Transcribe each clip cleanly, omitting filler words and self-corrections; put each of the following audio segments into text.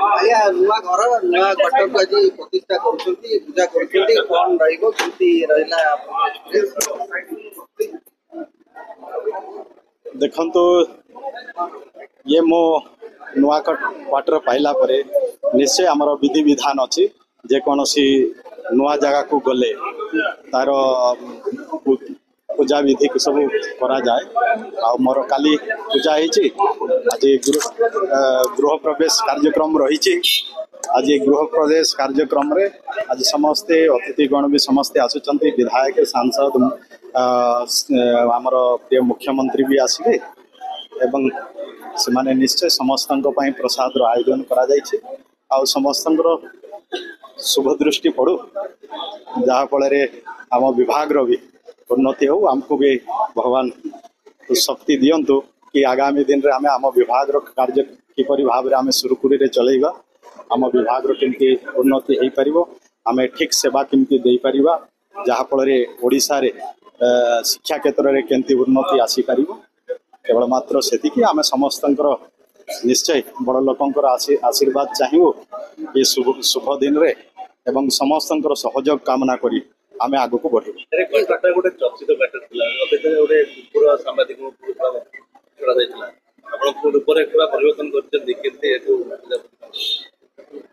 ଆଜ୍ଞା ନୂଆ ଘର ନୂଆ କଟକ ଆଜି ପ୍ରତିଷ୍ଠା କରୁଛନ୍ତି ପୂଜା କରୁଛନ୍ତି କଣ ରହିବ କେମିତି ରହିଲା देखंतु ये मो नुआ क्वार्टर पाइला परे निश्चय आमर विधि विधान अच्छी जेकोसी नुआ जगह को गले तार पूजा विधि को सब करा जाए आ मोर काली पूजा होती आज गृह प्रवेश कार्यक्रम रही आज गृह प्रवेश कार्यक्रम रे आज समस्ते अतिथिगण भी समस्ते आसुंच विधायक सांसद आमर प्रिय मुख्यमंत्री भी आसवे एवं से माने निश्चय समस्त प्रसाद आयोजन करा समस्त शुभ दृष्टि पड़ू जहाँफल आम विभाग भी उन्नति हो आमको भी भगवान शक्ति दिंतु कि आगामी दिन में आम आम विभाग कार्य किपरि भाव आम सुरुखुरी रे चलेगा आम विभाग केमती उन्नति हो पार आम ठीक सेवा केमती दे पार जहाँफल ओडिशा रे शिक्षा क्षेत्र में केमती उन्नति आसीपर केवल मात्र से आम समस्त निश्चय बड़ लोकंर आशीर्वाद चाहिए ये शुभ दिन रे एवं समस्त सहयोग कामना करी आम आग को बढ़े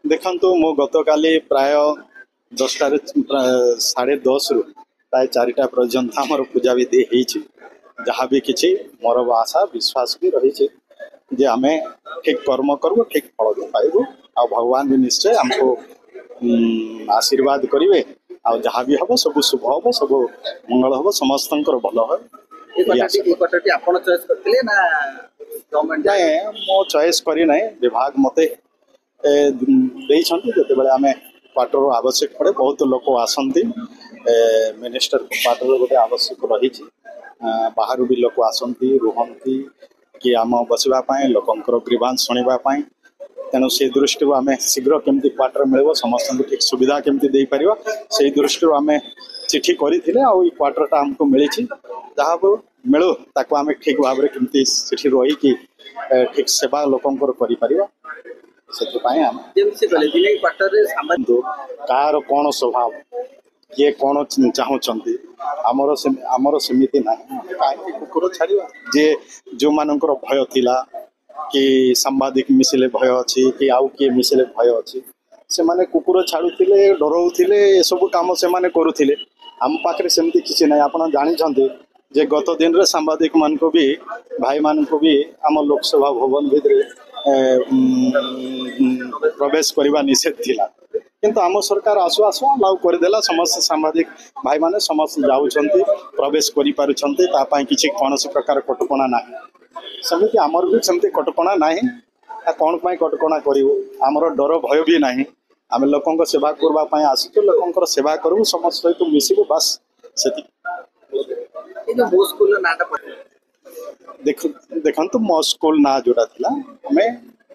देखु मो गत काली प्राय 10 10:30 रु प्राय 4टा पर्यंत आमर पूजा विधि हो जहाँ भी किसी मोर आशा विश्वास भी रही जे आम ठीक कर्म करूँ ठीक फल भी पाइबू आ भगवान भी निश्चय आमको आशीर्वाद करेंगे आ जहाँ भी हम सब शुभ हम सब मंगल हम समस्त भल हो मो चॉइस करना विभाग मते जो आम क्वार्टर आवश्यक पड़े बहुत लोक आसती मिनिस्टर क्वार्टर गोटे आवश्यक रही बाहर भी लोक आसती रुहती कि आम बसवाई लोकंर ग्रीवांश शुणापी तेणु से दृष्टि आम शीघ्र केमती क्वार्टर मिले समस्त ठीक सुविधा केमती दे पार से दृष्टि आम चिठी करें क्वार्टरटा आमको मिली जहाँ मिलू ताको आम ठीक भाव में केमती सेठी रही ठीक सेवा लोकंर कर कार कौन स्वभाव किए कौन चाहूँगी आमर सेमती ना कहीं कुकुर छाड़ा जे जो मानकर भय थिला कि सांबादिक मिसिले भय अच्छी कि आउ किए मिसिले भय अच्छी से माने कुकुर छाड़ुले डराऊले सब कम से करुले आम पाखे सेमती किसी ना आप जानी जे गत दिन रे सांबादिक मान को भी भाई मान को भी आम लोकसभा भवन भितर प्रवेश करने निषेध थिला किंतु आम सरकार आसु आसु अलाउ करदेला समस्त सांबादिक भाई माने समस्त जाऊँच प्रवेश करें किसी कौन प्रकार कटकणा ना सेमती आमर भी सेमती कटकणा ना कौन कटकणा करूँ आमर डर भय भी ना आम लोक सेवा करवाई आसु लोक सेवा करूँ समस्त सहित मिसबू बास से देखु मो स्कूल ना जोड़ा थी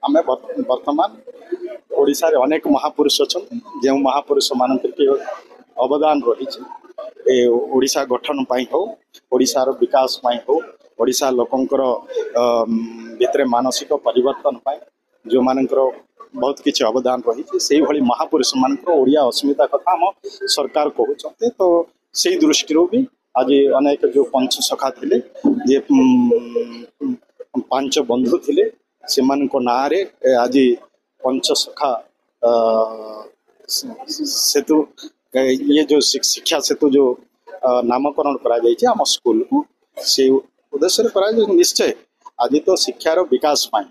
आम बर्तमान ओडिशा रे अनेक महापुरुष अच्छा जो महापुरुष मान अवदान रही ओडिशा गठन हो ओडिशार विकास हो ओडिशा लोकंकर भितर मानसिक परिवर्तन जो मानकर बहुत किसी अवदान रही से भली महापुरुष मान ओडिया अस्मिता कथा आम सरकार कहते तो से दृष्टि भी आज अनेक जो पंच सखा थे जे 5 बंधु थे से ना आज पंच सखा सेतु ये जो शिक्षा सेतु जो नामकरण करा आम स्कूल को से उद्देश्य करा निश्चय आज तो शिक्षार विकास पाई